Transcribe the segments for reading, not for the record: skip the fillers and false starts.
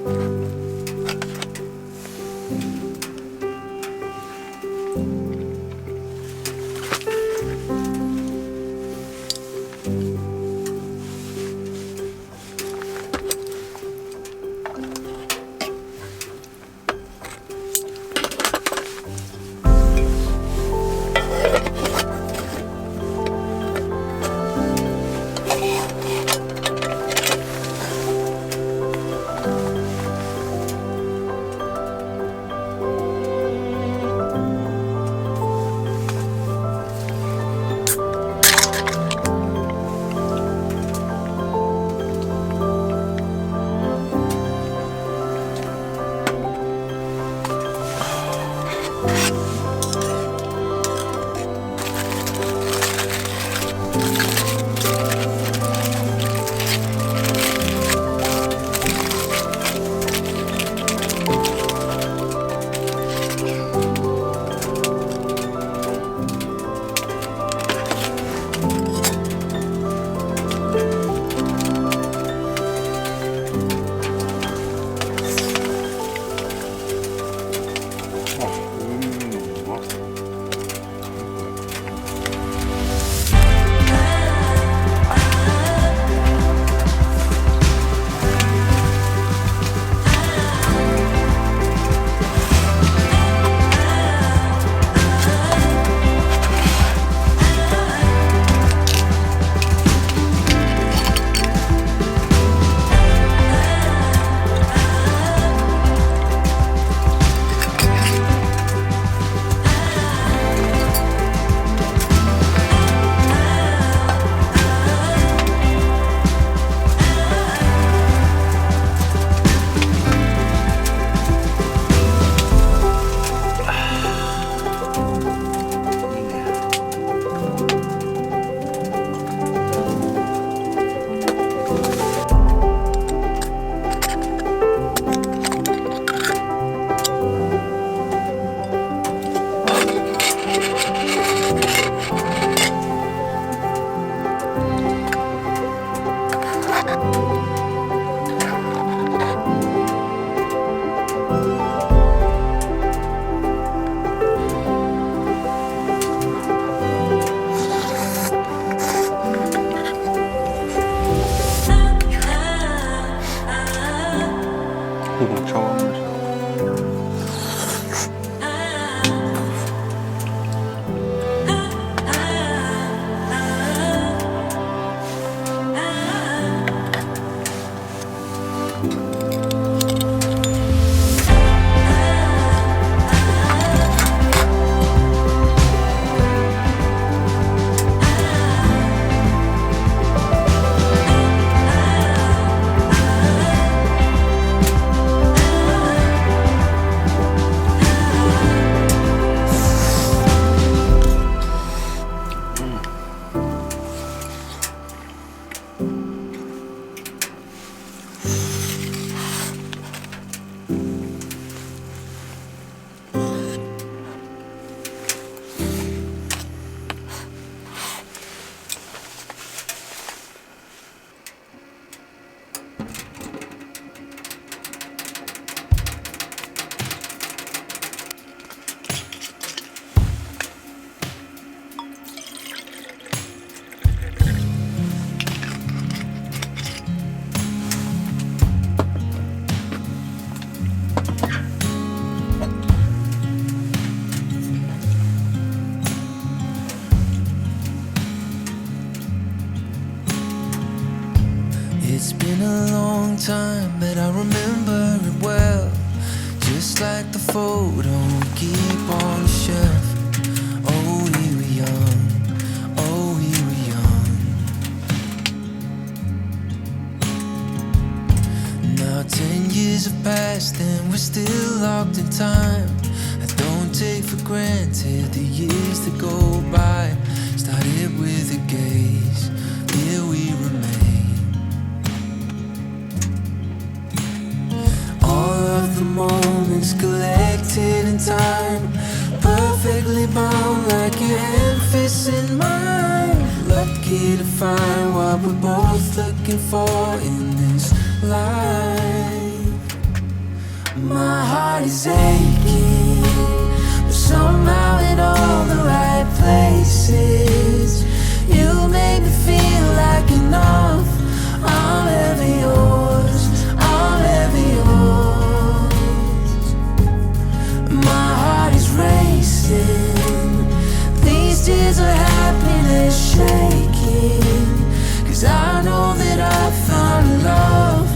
茶碗蒸しと。It's been a long time, but I remember it well. Just like the photo we keep on the shelf. Oh, we were young, oh, we were young. Now 10 years have passed and we're still locked in time. I don't take for granted the years that go by. Started with a gaze, here we remain. The moments collected in time, perfectly bound like your hand fits in mine. Lucky to find what we're both looking for in this life. heart is aching, but somehow in all the right places. You make me feel like enough. I'm ever yours, I'm ever yours. My heart is racing, these tears of happiness shaking, 'cause I know that I found love.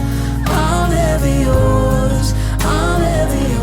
I'm ever yours, I'm ever yours.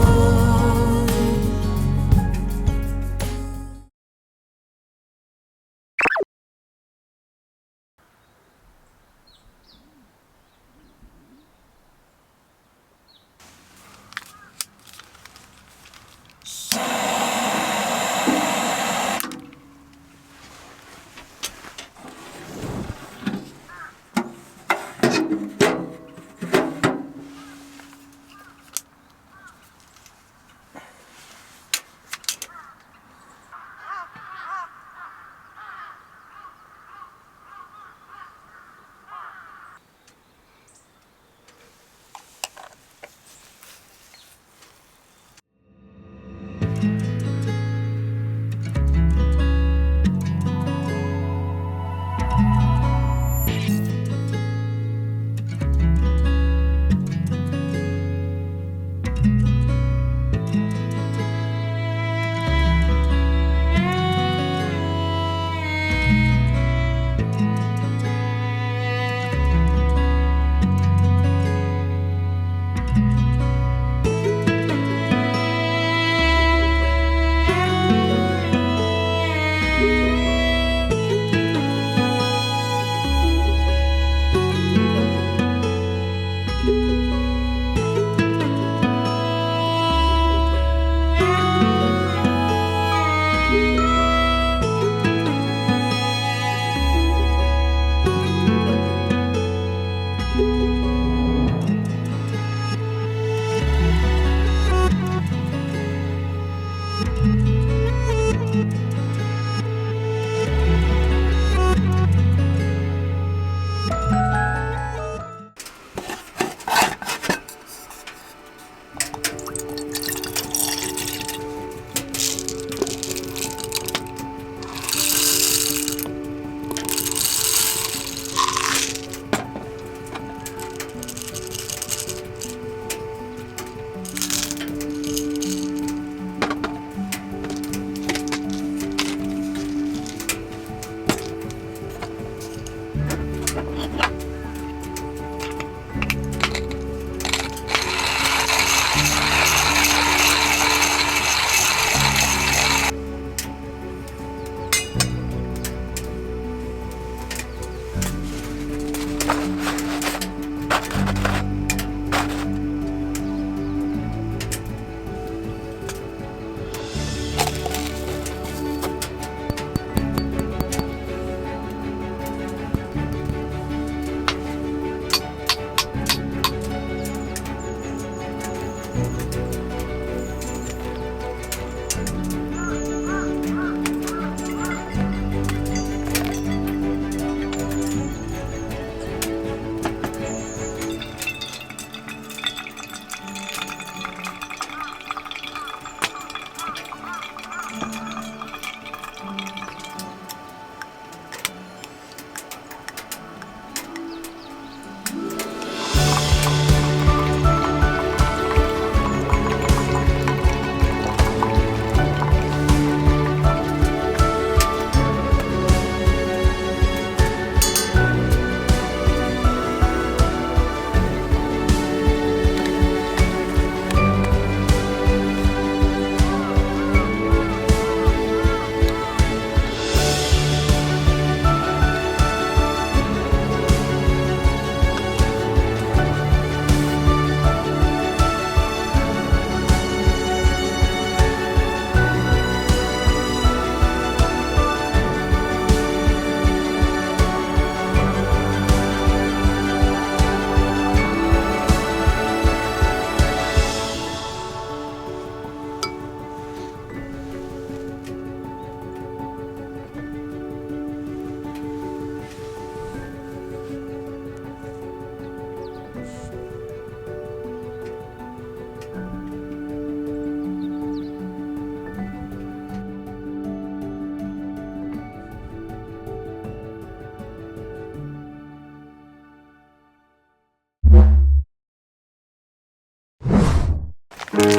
Always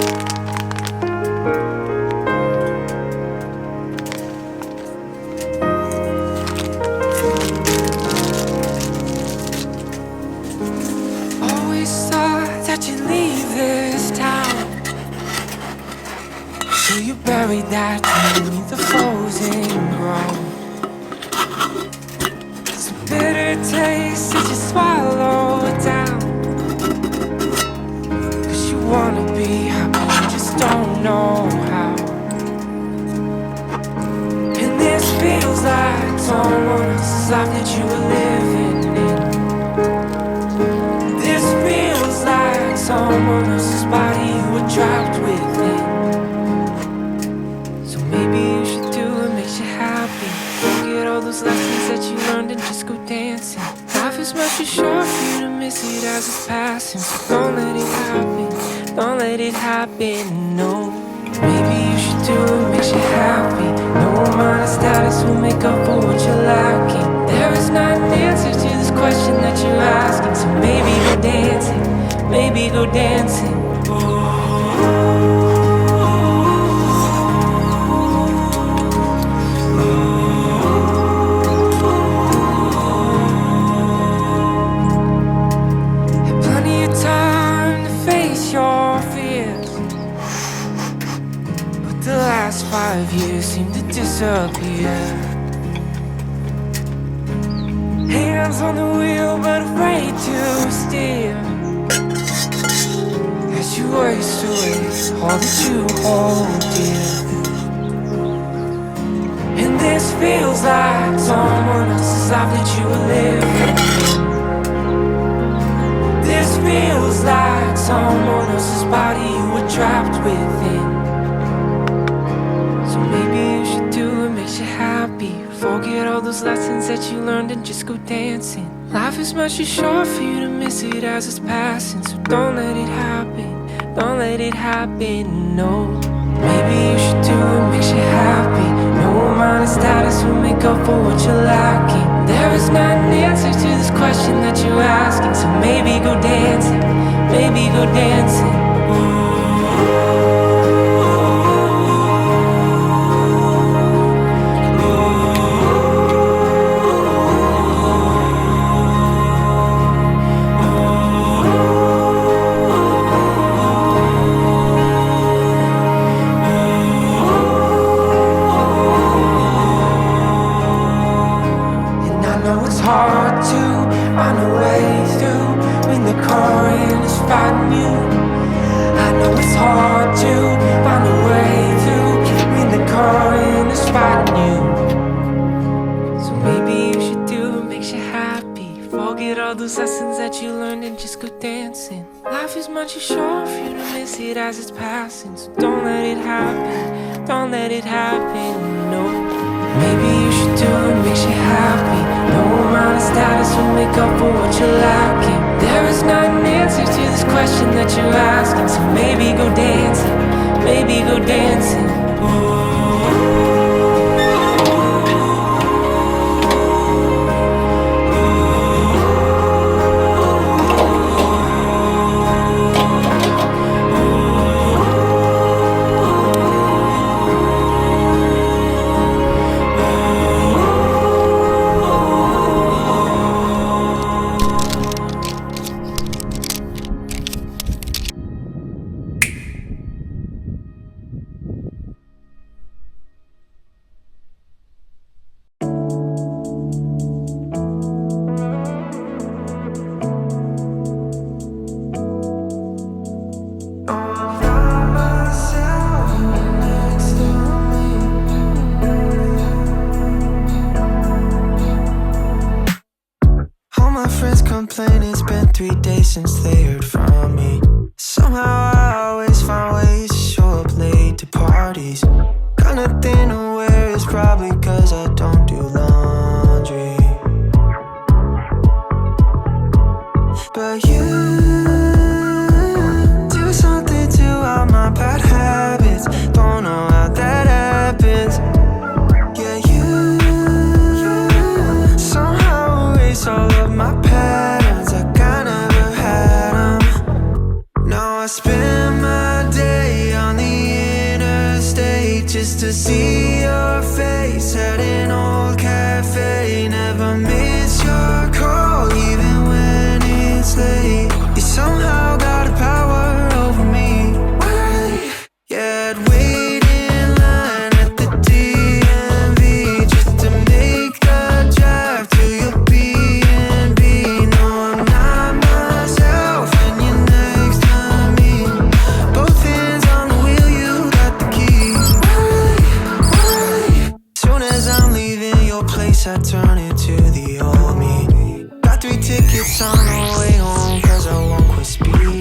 thought that you'd leave this town, so you buried that beneath the frozen ground. It's a bitter taste that you swallow down, 'cause you wanna be happy, you just don't know how. And this feels like someone else's life that you were living in. This feels like someone else's body you were trapped within. So maybe you should do what makes you happy. Forget all those lessons that you learned and just go dancing. Life is much too short for you to miss it as it's passing. So don't let it happen, don't let it happen, no. Maybe you should do what makes you happy. No amount of status will make up for what you're lacking. There is not an answer to this question that you're asking. So maybe go dancing, maybe go dancing. Had plenty of time to face your fears, but the last 5 years seem to disappear. Hands on the wheel but afraid to steer, as you waste away all that you hold dear. And this feels like someone else's life that you were living. This feels like someone else's body you were trapped within. So maybe you should do what makes you happy. Forget all those lessons that you learned and just go dancing. Life is much too short for you to miss it as it's passing. So don't let it happen, don't let it happen, no. Maybe you should do what makes you happy. No amount of status will make up for what you're lacking. There is not an answer to this question that you're asking. So maybe go dancing, maybe go dancing. Hard to find a way through when the current is fighting you. I know it's hard to find a way through when the current is fighting you. So maybe you should do what makes you happy. Forget all those lessons that you learned and just go dancing. Life is much too short for you to miss it as it's passing. So don't let it happen, don't let it happen, no. Maybe you should do what makes you happy. No amount of status will make up for what you're lacking. There is not an answer to this question that you're asking. So maybe go dancing, maybe go dancing. Complain it's been 3 days since they heard from me. Somehow I always find ways to show up late to parties. Got nothing to wear, it's probably cause I don't do laundry. But you do something to all my bad habits. Don't know how that happens. Yeah, you somehow erase all of my patterns like I never had them. spend my day on the interstate just to see your face at an old cafe. Never miss your call even when it's late. You somehow got a power over me. Wait, yeah, I'd wait in line at the DMV just to make the drive to your B&B. No, I'm not myself when you're next to me. Both hands on the wheel, you got the key. Wait, soon as I'm leaving your place, I turn into the old me. Got 3 tickets on the way home, cause I won't quit speeding.